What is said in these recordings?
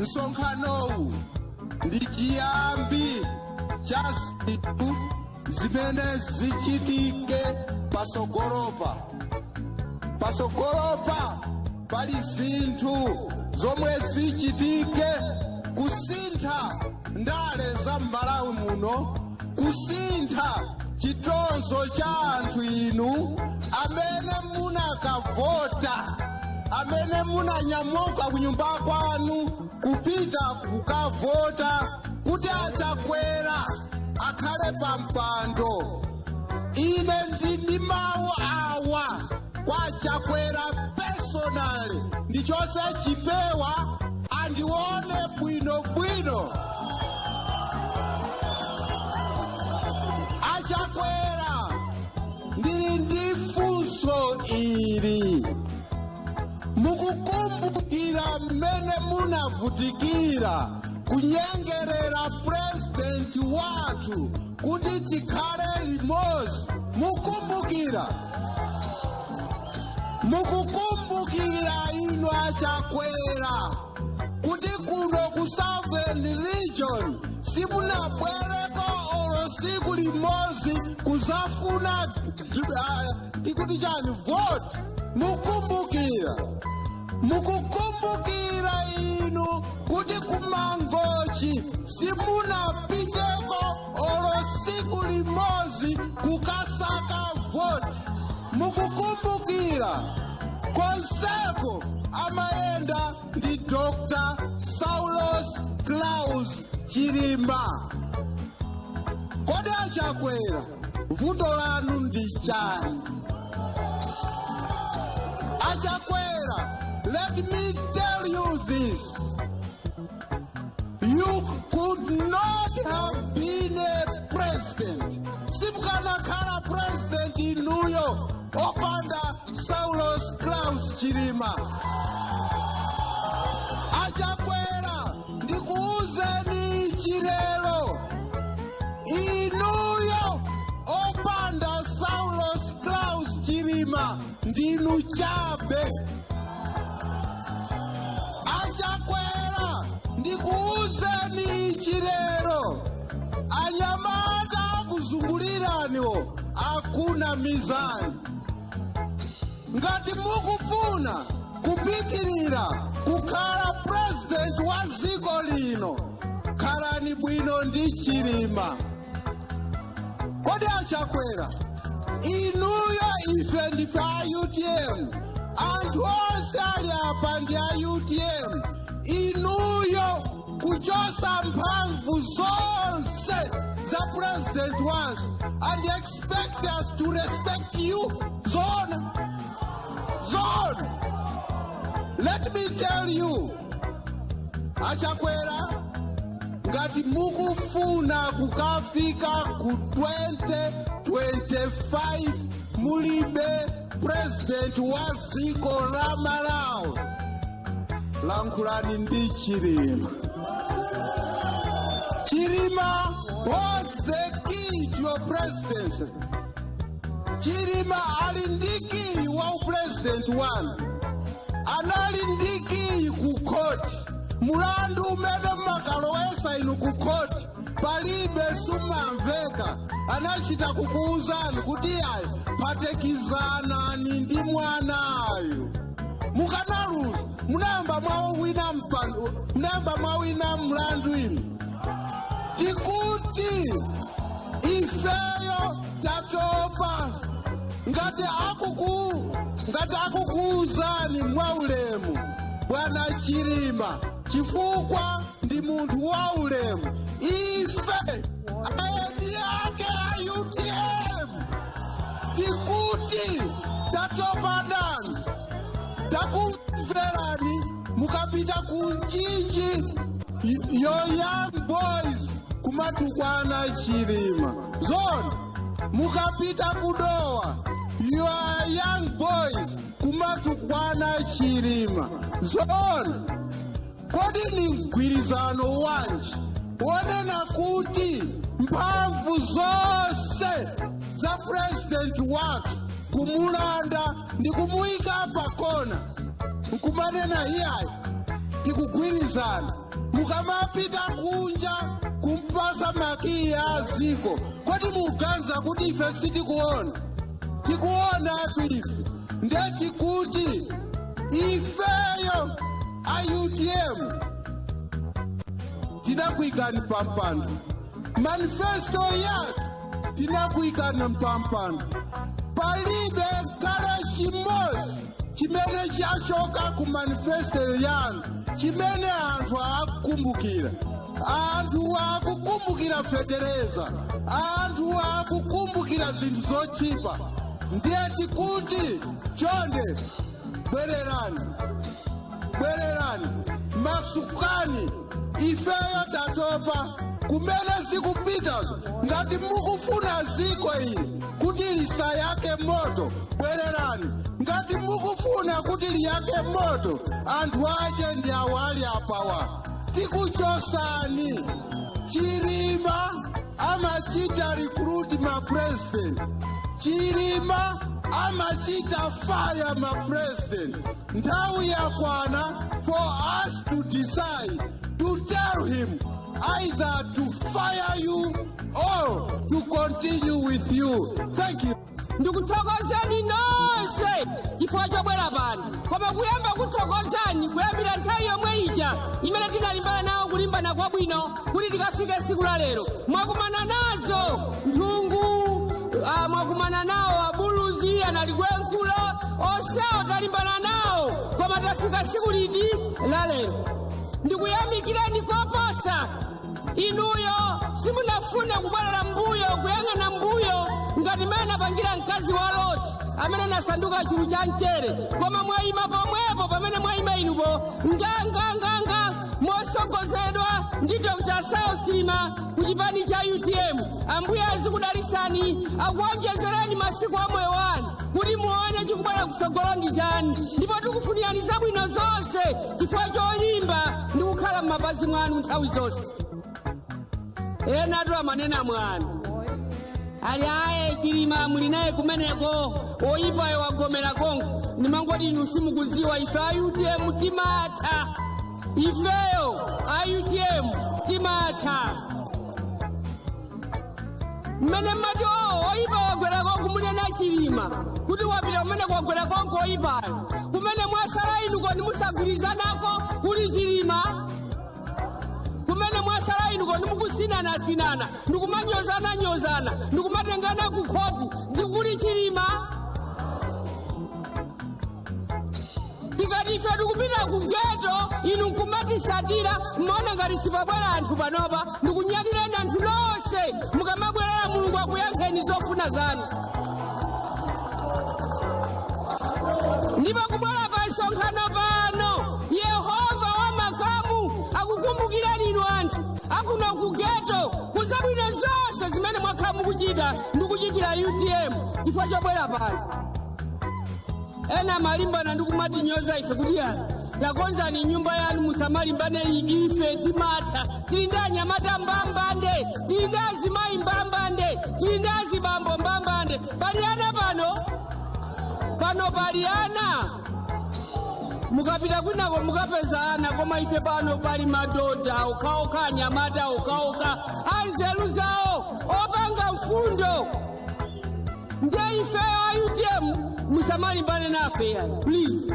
Nsonkhanowu ndi chiyambi cha zinthu zimene zichitike pasogolopa pali zinthu zomwe zichitike kusintha ndale za m'Malawi muno, kusintha chitonzo cha anthu inu amene munakavota, amene munanyamuka kunyumba kwanu kupita kukavota kuti Chakwera akhale pa mpando. Ine ndi mawu awa kwa Chakwera personally, ndichose chipewa andione bwinobwino. Chakwera ndili ndi funso ili, mukukumbukira mmene munavutikira kunyengerera president wathu kuti tikhale limodzi? Mukukumbukira inu Chakwera kuti kuno ku Southern Region simunabwereko olo siku limodzi kuzafuna tikuti chani vote? Mukukumbukira inu kuti kumangochi simunapiteko olo siku limodzi kukasaka vote? Mukukumbukira konseko amayenda ndi Dr. Saulos Klaus Chilima? Kodi Chakwera vuto lanu ndi chani? Chakwera, let me tell you this. You could not have been a president. Simukana khala president inuyo opanda Saulos Klaus Chilima. Chakwera, ndikuuzeni chilelo, inuyo opanda Saulos Klaus Chilima ndinu chabe. Chakwera, ndikuuzeni chilelo, anyamata kuzunguliraniwo akuna mizani. Ngati mukufuna kupitirira kukhala president wa dziko lino, khalani bwino ndi Chilima. Kodi Chakwera, inuyo ife ndife a UTM, anthu onse ali apa ndi a UTM, inuyo kuchosa mphamvu zonse za president wansu and expect us to respect you? Zona. Let me tell you, Chakwera, ngati mukufuna kukafika ku 2025 mulibe president wa dziko la Malawi, lankhulani ndi Chilima. Chilima holds the key to your presidency. Chilima ali ndi key wa president wanu, anali ndi key ku court. Mulandu umene makalowesa inu ku court palibe sumamveka, anachita kukuuzani kuti ayi patekizanani ndi mwanayo. Mukanaluza munayamba mwawina mlandu inu. Tikuti ifeyo tatopa ngati akukuuzani mwaulemu Bwana Chilima, chifukwa ndi munthu wa ulemu. Ife ayeni yake a UTM tikuti tatopa dani, takumverani mukapita kunjinji yo young boys kumatukwana Chilima. Zona mukapita kudowa your young boys kumatukwana Chilima. Zona kodi ni mgwirizano wanji wonena kuti mphamvu zonse za president wathu kumulanda ndi kumuyika pakona nkumanena iyayi tikugwirizana tagwirizana mukamapita kunja kumpasa makiyi aziko kwati muganza kuti ife sitikuona tikuonatu ife ndeti kuti ifeyo a UTM tinakuyikani pampando manifesto yathu tinakuyikani pampando palibe kale chimozi chimene chachoka ku manifesto yanu chimene anthu akukumbukira. Anthu akukumbukira fetereza, anthu akukumbukira zinthu zochipa. Ndiyeti kuti chonde bwererani masukani ifeyo tatopa kumene zikupitazo. Ngati mukufuna ziko ili kuti lisayake moto bwererani. Ngati mukufuna kuti liyake moto anthu ache ndi awali apawa tikuchosani. Chirima amachita recruit ma president, Chirima amachita fire ma president. Nthawi yakwana for us to decide, to tell him either to fire you or to continue with you. Thank you. Ndikuthokozani nonse chifukwa chobwera pano, koma kuyamba kuthokozani kuyambira nthawi yomwe ija imene tinalimbana nawo kulimbana kwabwino kuti tikafike tsiku la lero. Mwakumana nazo nthungu, mwakumana nawo abuluzi, analigwenkhulo, onsewo talimbana nawo, koma tafika tsiku liti la lero. Ndikuyamikireni koposa inuyo simunafune kubwerera mbuyo kuyang'ana mbuyo ngati mmene apangira mkazi wa Loti amene nasanduka chulu cha mchere, koma mwayima pomwepo pamene mwayima inupo nganganganga mosogozedwa ndi Dr. Sausima ku chipani cha UTM. Ambuye azikudalisani, akuonjezereni masiku a moyo wanu kuti muone chikubwera kusogolo ndi chani, ndipo tikufunirani zabwino zonse chifukwa cholimba ndi kukhala m'mapazi mwanu nthawi zonse. Ena atu amanena mwanu ali aye Chilima muli naye kumeneko oyipayo wagomera kongo. Ndimangoti inu simukuziwa ife a UTM timatha, ifeyo a UTM timatha. Mmene mmati oyipa wagwera kongo munena Chilima kuti wapita kumene kwagwera kongo oyipayo, kumene mwasala inu kodi musagwirizanako kuli Chilima, kumene mwasala inu kodi mukusinana ndikumanyozana ndikumatengana ku khoti ndikuli Chilima. Tikati ife tikupita ku geto inu nkumatisatira mmaona ngati sipabwera anthu panopa, ndikunyadileni anthu lonse mukamabwerera Mulungu akuyankheni zofuna zanu. Ndipo kubwera pa nsonkhano pano Yehova wa makamu akukumbukirani inu anthu akuno ku geto kuzabwino zonse zimene mwakhala mukuchita ndikuchitira UTM chifukwa chobwera pano. Ena malimbana ndikumatinyoza ife kuti takonzani nyumba yanu musamalimbane ife timatha. Tili ndi anyamata mbambande, tili ndi azimayi mbambande, tili ndi azibambo mbambande. Paliana pano paliana mukapita kwinako mukapeza ana, koma ife pano pali madodha okhaokha, anyamata okhaokha anzeru zawo opanga mfundo. Ndiye ife a UTM musamalimbane nafe please.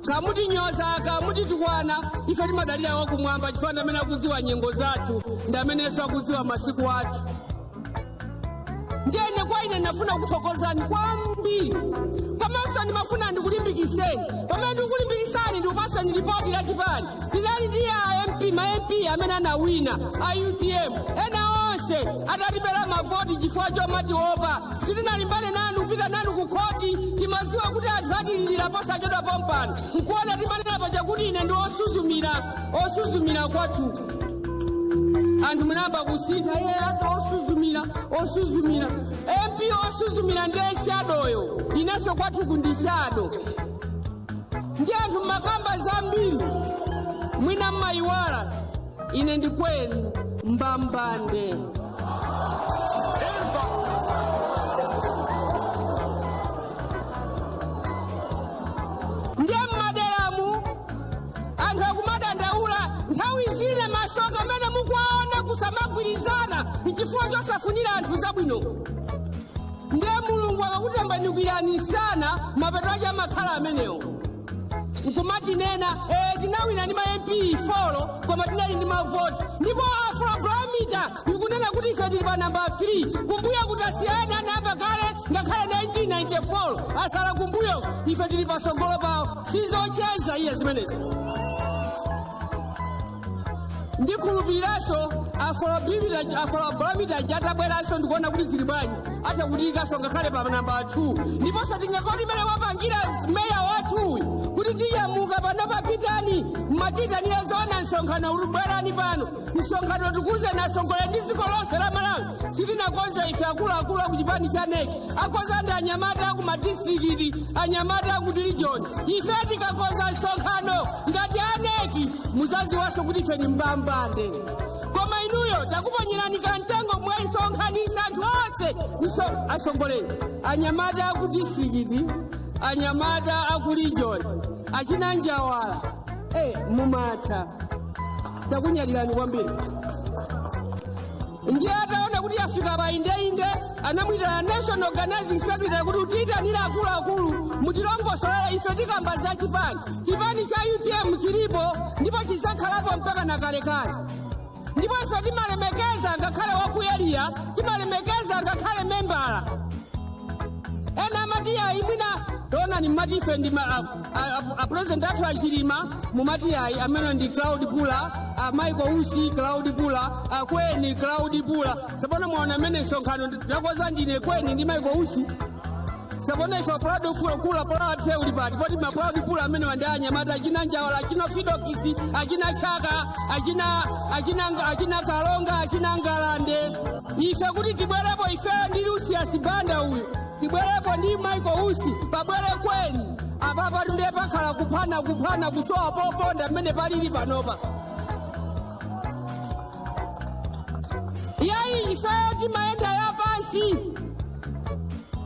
Kamutinyoza kamutitukwana ife timadalira wakumwamba chifukwa ndamene akuziwa nyengo zathu, ndamenenso akuziwa masiku athu. Ndiyene kwa ine nafuna kuthokozani kwambiri, komanso ndimafuna ndikulimbikiseni. Pamene ndikulimbikisani ndikupasani ripoti la chipani. Tinali ndi ma MP amene anawina a UTM, ena onse atatibera mavoti chifukwa chomati opa sitinalimbane nanu kupita nanu ku khoti. Timaziwa kuti anthu atililira posachedwa pompano nkuona timanena paja kuti ine ndi osuzumira kwathu. Anthu munamba kusintha anthu osuzumira MP osuzumira ndiye shadoyo, inenso kwathu kundi shado. Ndi anthu makamba zambiri mwina mmayiwala ine ndikwenu mbambande. Ndiye mmaderamu anthu akumadandaula samagwirizana chifukwa chosafunira anthu zabwino. Ndiye Mulungu akakutembenukiranisana mapeto ake amakhala amenewo. Nkumati nena tinawina ndi ma MP 4 koma tinali ndi mavoti. Ndipo Blantyre ikunena kuti ife tili pa namba 3 kumbuyo kutasiyana namba kale ngakhale 1994 asala kumbuyo ife tili pasogolo pawo sizocheza iye zimenezi. Ndikhulupiriranso Blantyre atabweranso ndikuona kuti zili bwanji atakutikanso ngakhale pa namba 2 ndiponso tingakoti imene wapangira meya wathu kuti tiyamuka pano papitani mmatitanire zoona msonkhano ulibwerani pano msonkhano tikuze nasongole ndi dziko lonse la Malawi sitinakonza ife akuluakulu ku chipani cha NEC akonza ndi anyamata aku madistrikiti anyamata aku region ife tikakonza msonkhano ngati a NEC muzaziwanso kuti ife ni mbambande koma inuyo takuponyerani kamtengo mwayisonkhanisa anthu onse asongoleni anyamata aku distrikiti anyamata aku region achina njawala mumatha takunyalirani kwambiri. Ndiye ataona kuti afika paindeinde anamwitana National Organizing Secretary kuti utiyitanire akuluakulu mutilongosolera ife tikamba za chipani cha UTM chilipo ndipo chizakhalapo mpaka na kalekale. Ndipo ife timalemekeza ngakhale wakuyeriya timalemekeza ngakhale membala ena amatiyayi mwina tona ni mmati ife ndi president athu achilima mumatiyayi amene ndi Cloud Pula Michael Usi Cloud Pula Kweni Cloud Pula sabona mwaona amene msonkhano ndakoza ndine Kweni ndi Michael Usi sabona ife kula pala uli pati poti ma Cloud Pula amene wandanya mata achina njawala achina fidokisi achina chaka achina kalonga achina ngalande ife kuti tibwerepo ife ndi Lucius Banda uyu tibwerepo ndi Michael Usi pabwere Kweni apapa tunde pakhala kuphana kusowa poponda mmene palili panopa. Yayi ife timayenda ya pansi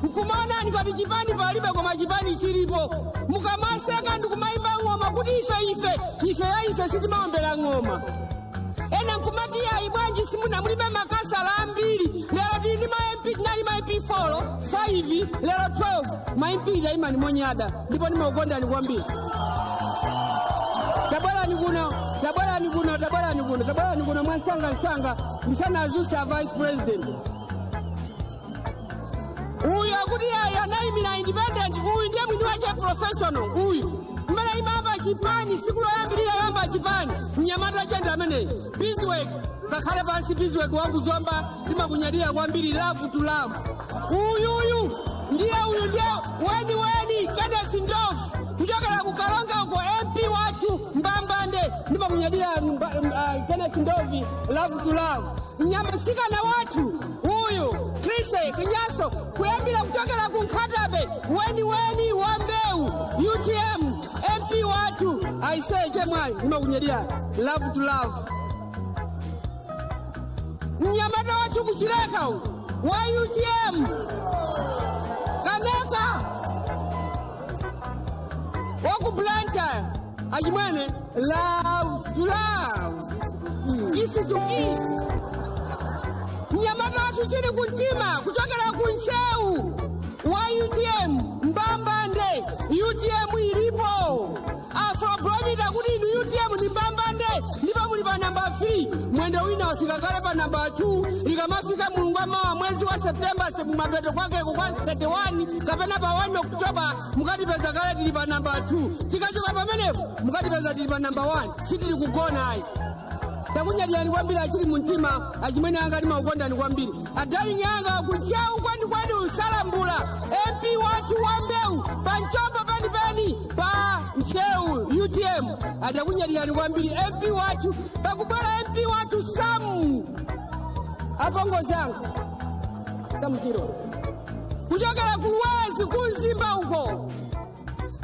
mkumana nikati chipani palibe koma chipani chilipo mukamaseka ndikumayimba ng'oma kuti ife sitimaombera ng'oma ena nkumati yayi bwanji simuna mulibe makasala ambiri lero tili tinali ma MP 5 lero 12 ma MP daima ni monyada ndipo nimaukonda kwambiri. Tabwera ni kuno mwansanga ndisana azusa vice president uyu akuti anayimira independent uyu ndiye mwini wache professional uyu mmene imamba chipani siku loyambirira yamba chipani mnyamata chenda ameneyi Bizwek kakhale pansi Bizwek wakuzomba timakunyadira kwambiri love to love uyu ndiye weni Kenneth Ndof kuchokera kukalonga uko MP wathu mbambande ndimakunyadira Kenneth Ndovi love to love nyamutsikana wathu uyu Krise Kinyaso kuyambira kuchokera kunkhatabe weni wambeu UTM MP wathu aise chemwali ndimakunyadira love to love nyamata wathu kuchileka wa UTM kaneka waku Blantyre ajimwene love to love kiss to kiss nyamata wathu chili kuntima kuchokera kuncheu wa UTM mbambande UTM ilipo Blantyre kuti inu UTM ni mbambande ndipo muli pa namba 3 mwendo wina wafika kale pa namba 2 ikamafika mulungu amawa mwezi wa Septemba mapeto kwake kwa 31 kapena pa 1 Oktoba mukatipeza kale tili pa namba 2 tikachoka pamenepo mukatipeza tili pa namba 1 sitili kugona ayi takunyadira ni kwambiri achili muntima achimwene anga ali maukonda ni kwambiri adali nyanga kuchau kwani usalambula MP wathu wambeu panchomba pani pa ncheu UTM atakunyadira ni kwambiri MP wathu pakubwera MP wathu Samu apongo zangu Samukiro kuchokera kuwezi kunzimba uko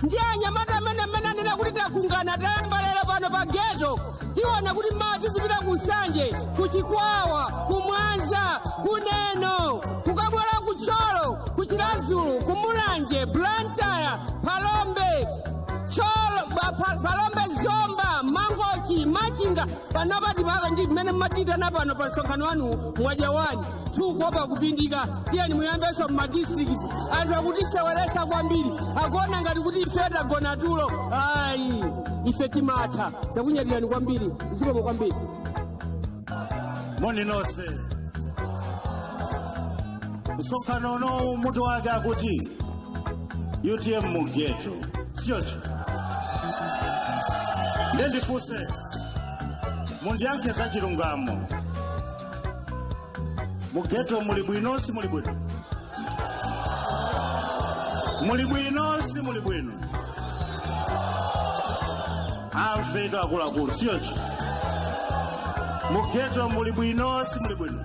ndiye anyamata amene nena kuti takungana tayambalera pano pa geto tiona kuti mati zipita kusanje kuchikwawa kumwanza kuneno kukabwera kucholo kuchirazulu kumulanje Blantyre Palombe Cholo Palombe Zomba Mangochi Machinga kupindika panapati paka ndi mmene mmatita napano pa msonkhano wanu mwajawani tikuopa kupindika. Tiyeni muyambeso mmadistrikiti anthu akutiseweresa kwambiri akuona ngati kuti ife tagona tulo. Ayi ife timatha. Takunyadirani kwambiri zikomo kwambiri. Moni nonse msonkhano uno mutu wake akuti UTM mugeto siyocho ndendifuse mundiyankhe za chilungamo mugeto muli bwino si muli bwino? Muli bwino si muli bwino? Amfeto akuluakulu siyocho mugeto muli bwino si muli bwino?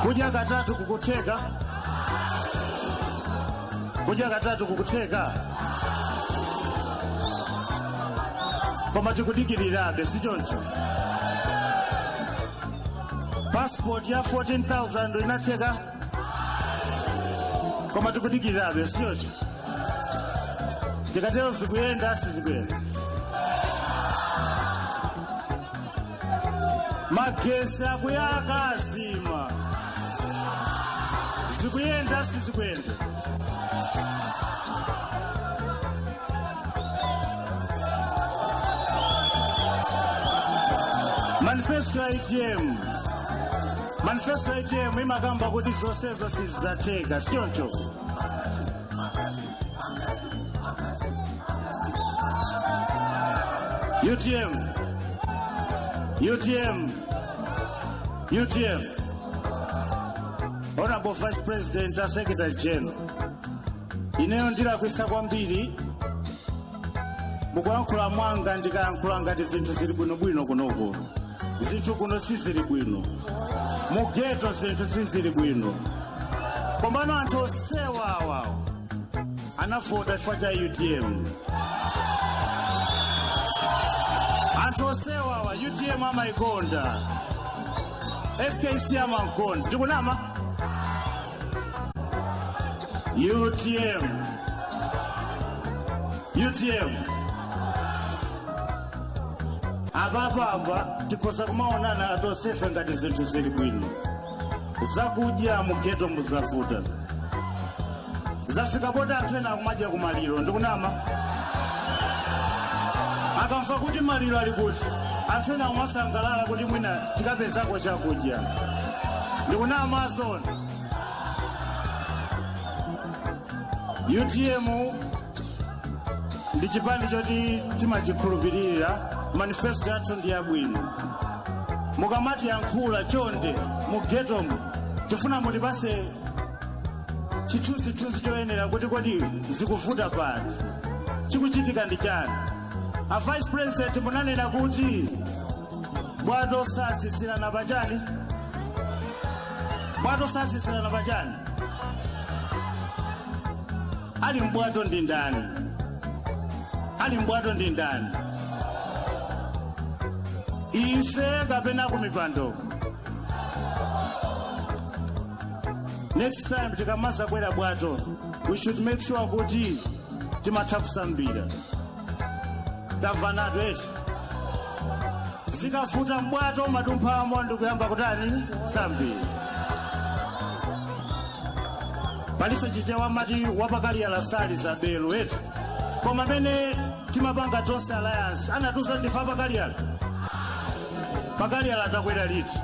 Kuja katatu kukuteka, kuja katatu kukuteka koma tikudikirirabe sichoncho. Passport ya 14,000 inateka koma tikudikirirabe sichoncho. Tikatero zikuyenda sizikuyenda. Magesi akuyaka azima zikuyenda sizikuyenda. Manifesto ATM imakamba kuti zonsezo sizateka sichoncho. UTM Honorable Vice President and Secretary General, ineyo ndilakwisa kwambiri mukulankhula mwanga ndikayankhula ngati zinthu zili bwinobwino kunoku. Zinthu kuno sizili bwino, mugeto zinthu sizili bwino. Kombano anthu osewa awawo anavota chifukwa cha UTM. Anthu osewa awa UTM amayikonda, SKC amankonda. Tikunama UTM ababa tikosa kumaonana atosefe ngati zinthu zili bwino. Zakudya mugeto muzavuta, zafika poti anthu ena akumadya kumaliro. Ndikunama akamva kuti maliro ali kuti anthu ena akumasangalala kuti mwina tikapezako chakudya. Ndikunama zona UTM ndi chipani choti timachikhulupirira. Manifesto yathu ndi yabwino. Mukamati yankhula chonde mugetomu tifuna mutipase chithunzithunzi choyenera kuti kodi zikuvuta pati, chikuchitika ndi chani. A Vice President munanena kuti bwato satsitsirana pachani, bwato satsitsirana pachani. Ali mbwato ndi ndani? Ali mbwato ndi ndani? Ife kapena kumipando? Next time tikamaza kwera bwato, we should make sure kuti timatha kusambira. Tamvanatu eti zikavuta mbwato matumphamo ndikuyamba kutani sambira. Paliso chichewa mati wapakali alasali za belo eti koma mene timapanga tonse alliance anatuza ndifa pakali ala takwera liti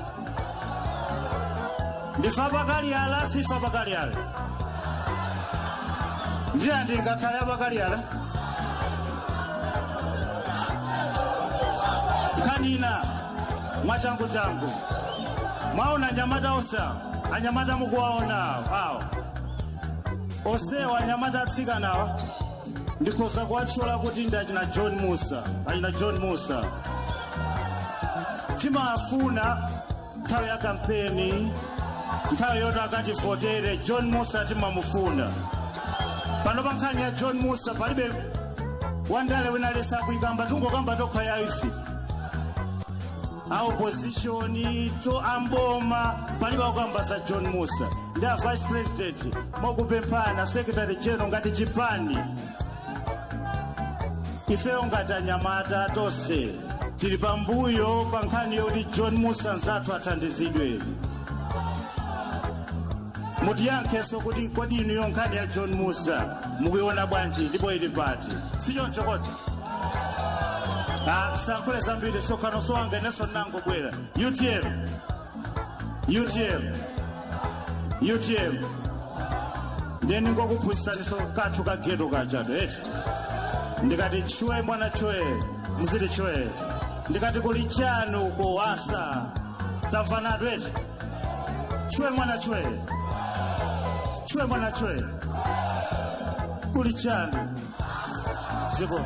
ndifa pakali ala sifa pakali ala ndiye ndingakhala pakali ala kanina mwachangu changu mwaona nyamata osa anyamata mukuwaona awo osewa anyamata atsikanawa ndikoza kuwatchula kuti ndi achina John Musa timafuna nthawi ya kampeni, nthawi yoti akativotere John Musa timamufuna. Pano pa nkhani ya John Musa palibe wandale winalesa kuikamba tungokamba tokha ya ife a opposition to amboma palibe kukamba za John Musa. Ndi a Vice President mokupemphana Secretary General ngati chipani ifeyo ngati anyamata tonse tili pambuyo pa nkhani yoti John Musa nzathu athandizidwe. Mutiyankheso kuti kodi inuyo nkhani ya John Musa mukuiona bwanji ndipo ili pati sichoncho kodi? Sankhule zambiri sokhano sowange neso nangobwera. UTM ndeni ngokuphunzitsaniso kathu ka geto kachato eti ndikati chwe mwana chwe muzili chwe ndikati kuli chanu uko wasa tamvanatu eti chwe mwana chwe kuli chanu zipo